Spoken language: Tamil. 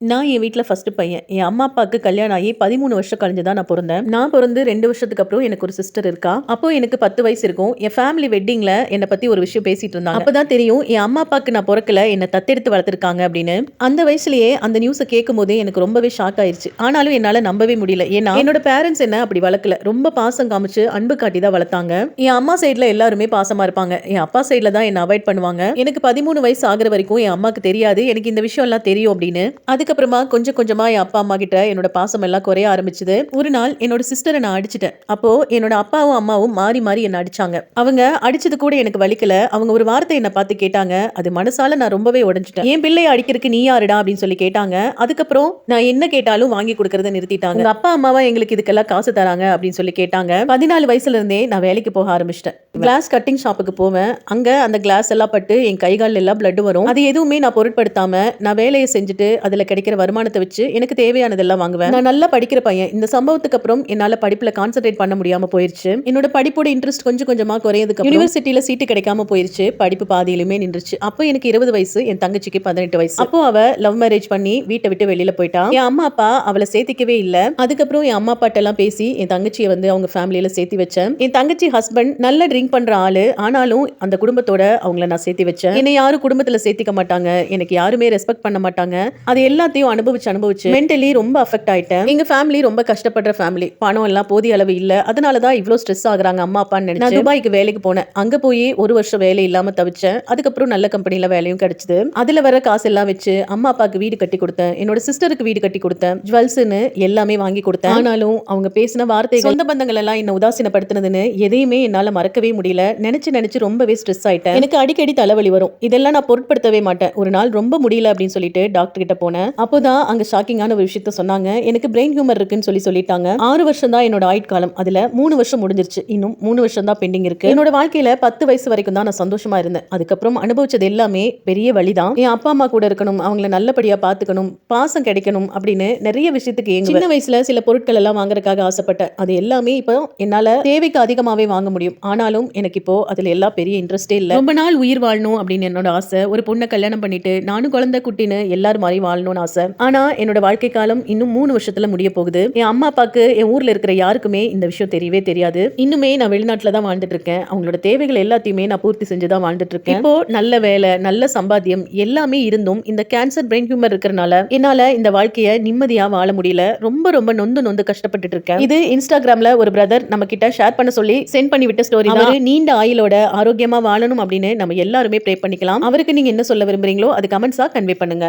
நான் என் வீட்ல ஃபர்ஸ்ட் பையன். என் அம்மா, அப்பாவுக்கு கல்யாணம் ஆகி 13 வருஷம் கழிஞ்சு தான் நான் பொறந்தேன். நான் பொறந்து 2 வருஷத்துக்கு அப்புறம் எனக்கு ஒரு சிஸ்டர் இருக்கா. அப்போ எனக்கு 10 வயசு இருக்கும். என் ஃபேமிலி வெட்டிங்ல என்ன பத்தி ஒரு விஷயம் பேசிட்டு இருந்தாங்க. அப்பதான் தெரியும் என் அம்மா, அப்பாவுக்கு நான் பொறக்கல, என்ன தத்தெடுத்து வளர்த்திருக்காங்க அப்படின்னு. அந்த வயசுலயே அந்த நியூஸ கேட்கும்போதே எனக்கு ரொம்பவே ஷாக் ஆயிருச்சு. ஆனாலும் என்னால நம்பவே முடியல. ஏன்னா என்னோட பேரண்ட்ஸ் என்ன அப்படி வளர்க்கல. ரொம்ப பாசம் காமிச்சு அன்பு காட்டி தான் வளர்த்தாங்க. என் அம்மா சைடுல எல்லாருமே பாசமா இருப்பாங்க. என் அப்பா சைடுல தான் என்ன அவாய்ட் பண்ணுவாங்க. எனக்கு 13 வயசு ஆகுற வரைக்கும் என் அம்மாக்கு தெரியாது எனக்கு இந்த விஷயம் எல்லாம் தெரியும் அப்படின்னு. அதுக்கப்புறமா கொஞ்சம் கொஞ்சமா என் அப்பா அம்மா கிட்ட என்னோட பாசம் எல்லாம் குறைய ஆரம்பிச்சது. ஒரு நாள் என்னோட சிஸ்டரை நான் அடிச்சிட்டேன். அப்போ என்னோட அப்பாவும் அம்மாவும் மாறி மாறி என்ன அடிச்சாங்க. அவங்க அடிச்சது கூட எனக்கு வலிக்கல. அவங்க ஒரு வார்த்தை என்ன பார்த்து கேட்டாங்க. அது மனசால நான் ரொம்பவே உடைஞ்சிட்டேன். என் பிள்ளைய அடிக்கிறதுக்கு நீ யாருடா அப்படின்னு சொல்லி கேட்டாங்க. அதுக்கப்புறம் நான் என்ன கேட்டாலும் வாங்கி கொடுக்கறத நிறுத்திட்டாங்க. உங்க அப்பா அம்மாவா எங்களுக்கு இதுக்கெல்லாம் காசு தராங்க அப்படின்னு சொல்லி கேட்டாங்க. 14 வயசுல இருந்தே நான் வேலைக்கு போக ஆரம்பிச்சிட்டேன். கிளாஸ் கட்டிங் ஷாப்புக்கு போவேன். அங்க அந்த கிளாஸ் எல்லாம் பட்டு என் கைகால் எல்லாம் பிளட் வரும். அது எதுவுமே நான் பொருட்படுத்தாம நான் வேலையை செஞ்சுட்டு அதுல கிடைக்கிற வருமானத்தை வச்சு எனக்கு தேவையானதெல்லாம் வாங்குவேன். நான் நல்லா படிக்கிற பையன். இந்த சம்பவத்துக்கு அப்புறம் என்னால படிப்புல கான்சென்ட்ரேட் பண்ண முடியாம போயிருச்சு. என்னோட படிப்போட இன்ட்ரெஸ்ட் கொஞ்சம் கொஞ்சமா குறையதுக்கு யூனிவர்சிட்டியில சீட்டு கிடைக்காம போயிருச்சு. படிப்பு பாதியிலுமே நின்றுச்சு. அப்போ எனக்கு 20 வயசு, என் தங்கச்சிக்கு 18 வயசு. அப்போ அவ லவ் மேரேஜ் பண்ணி வீட்டை விட்டு வெளியில போயிட்டா. என் அம்மா அப்பா அவளை சேர்த்திக்கவே இல்ல. அதுக்கப்புறம் என் அம்மா அப்பாட்ட எல்லாம் பேசி என் தங்கச்சியை வந்து அவங்க ஃபேமிலியில சேர்த்தி வச்சேன். என் தங்கச்சி ஹஸ்பண்ட் நல்ல ட்ரிங்க் பண்ற ஆளு. ஆனாலும் அந்த குடும்பத்தோட அவங்கள நான் சேர்த்தி வச்சேன். என்னை யாரும் குடும்பத்துல சேர்த்திக்க மாட்டாங்க. எனக்கு யாருமே ரெஸ்பெக்ட் பண்ண மாட்டாங்க. அது எல்லாத்தையும் அனுபவிச்சு மென்டலி ரொம்ப அஃபெக்ட் ஆயிட்டேன். எங்க ஃபேமிலி ரொம்ப கஷ்டப்படுற ஃபேமிலி. பணம் எல்லாம் போதிய அளவு இல்ல. அதனாலதான் இவ்வளவு ஸ்ட்ரெஸ் ஆகுறாங்க அம்மா அப்பான்னு நினைச்சு நான் துபாய்க்கு வேலைக்கு போனேன். அங்க போய் ஒரு வருஷம் வேலை இல்லாம தவிச்சேன். அதுக்கப்புறம் நல்ல கம்பெனில வேலையும் கிடைச்சது. அதுல வர காசு எல்லாம் வச்சு அம்மா அப்பாவுக்கு வீடு கட்டி கொடுத்தேன். என்னோட சிஸ்டருக்கு வீடு கட்டி கொடுத்தேன். ஜுவல்ஸ்னு எல்லாமே வாங்கி கொடுத்தேன். ஆனாலும் அவங்க பேசின வார்த்தைகள், சொந்த பந்தங்கள் எல்லாம் என்ன உதாசீனப்படுத்தினதுன்னு எதையுமே என்னால மறக்கவே முடியல. நினைச்சு நினைச்சு ரொம்பவே ஸ்ட்ரெஸ் ஆயிட்டேன். எனக்கு அடிக்கடி தலைவலி வரும். இதெல்லாம் நான் பொருட்படுத்தவே மாட்டேன். ஒரு நாள் ரொம்ப முடியல அப்படின்னு சொல்லிட்டு டாக்டர் கிட்ட போனேன். அப்போதான் அங்க ஷாக்கிங்கான ஒரு விஷயத்த சொன்னாங்க. எனக்கு பிரெயின் ஹியூமர் இருக்குன்னு சொல்லிட்டாங்க. 6 வருஷம் தான் என்னோட ஆயுட்காலம். அதுல 3 வருஷம் முடிஞ்சிருச்சு. இன்னும் 3 வருஷம் தான் பெண்டிங் இருக்கு. என்னோட வாழ்க்கையில 10 வயசு வரைக்கும் தான் நான் சந்தோஷமா இருந்தேன். அதுக்கப்புறம் அனுபவிச்சது எல்லாமே பெரிய வழிதான். என் அப்பா அம்மா கூட இருக்கணும், அவங்கள நல்லபடியா பாத்துக்கணும், பாசம் கிடைக்கணும் அப்படின்னு நிறைய விஷயத்துக்கு சின்ன வயசுல சில பொருட்கள் எல்லாம் வாங்குறதுக்காக ஆசைப்பட்டேன். அது எல்லாமே இப்போ என்னால தேவைக்கு அதிகமாவே வாங்க முடியும். ஆனாலும் எனக்கு இப்போ அதுல எல்லாம் பெரிய இன்ட்ரெஸ்டே இல்ல. ரொம்ப நாள் உயிர் வாழணும் அப்படின்னு என்னோட ஆசை. ஒரு பொண்ணை கல்யாணம் பண்ணிட்டு நானும் குழந்தை குட்டின்னு எல்லாரும் மாதிரி வாழணும்னு ஆசை. ஆனா என்னோட வாழ்க்கை காலம் இன்னும் 3 வருஷத்துல முடிய போகுது. என் அம்மா அப்பாக்கு என் ஊர்ல இருக்கிற யாருக்குமே இந்த விஷயம் தெரியவே தெரியாது. இன்னுமே நான் வெளிநாட்டுல தான் வாழ்ந்துட்டு இருக்கேன். அவங்களோட தேவைகள் எல்லாத்தையுமே நான் பூர்த்தி செஞ்சுதான் வாழ்ந்துட்டு இருக்கேன். இப்போ நல்ல வேலை, நல்ல சம்பாத்தியம் எல்லாமே இருந்தும் இந்த கேன்சர் பிரெயின் ஹியூமர் இருக்கிறனால என்னால இந்த வாழ்க்கைய நிம்மதியா வாழ முடியல. ரொம்ப ரொம்ப நொந்து நொந்து கஷ்டப்பட்டு இருக்கேன். இது இன்ஸ்டாகிராம்ல ஒரு பிரதர் நம்ம கிட்ட ஷேர் பண்ண சொல்லி சென்ட் பண்ணி விட்ட ஸ்டோரி. அவரு நீண்ட ஆயுளோட ஆரோக்கியமா வாழணும் அப்படின்னு நம்ம எல்லாருமே ப்ரே பண்ணிக்கலாம். அவருக்கு நீங்க என்ன சொல்ல விரும்புறீங்களோ அது கமெண்ட்ஸா கன்வே பண்ணுங்க.